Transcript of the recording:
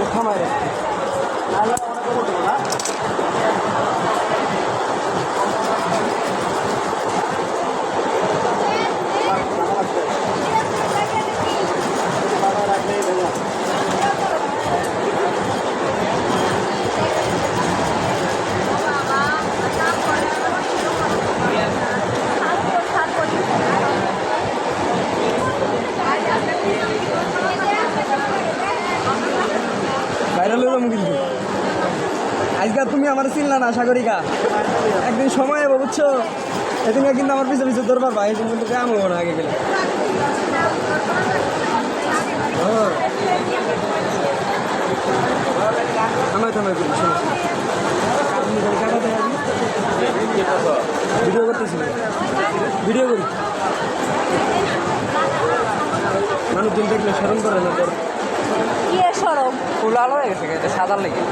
থামায় ভাইরাল হয়ে যাবো কিন্তু আজকে তুমি আমার চিনলা না আশা করি কা একদিন সময় হবে বুঝছো এদিকে কিন্তু আমার পিছনে পিছনে দরবার ভাই কিন্তু কেমন হবো না আগে গেলে থামাই থামাই করি ভিডিও করতেছি ভিডিও করি মানুষজন দেখলে স্মরণ করে না তোর কি সরম ফুল আলো হয়ে গেছে সাদার লেগে